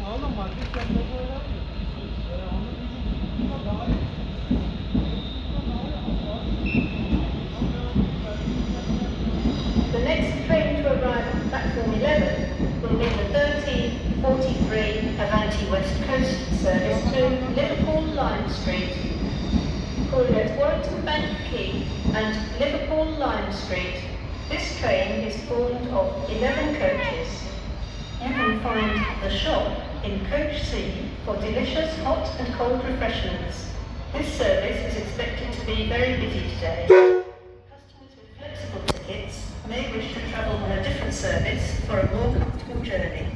The next train to arrive at platform 11 will be the 13:43 Avanti West Coast service to Liverpool Lime Street. Calling at Warrington Bank Quay and Liverpool Lime Street, this train is formed of 11 coaches. You can find the shop in Coach C for delicious hot and cold refreshments. This service is expected to be very busy today. Customers with flexible tickets may wish to travel on a different service for a more comfortable journey.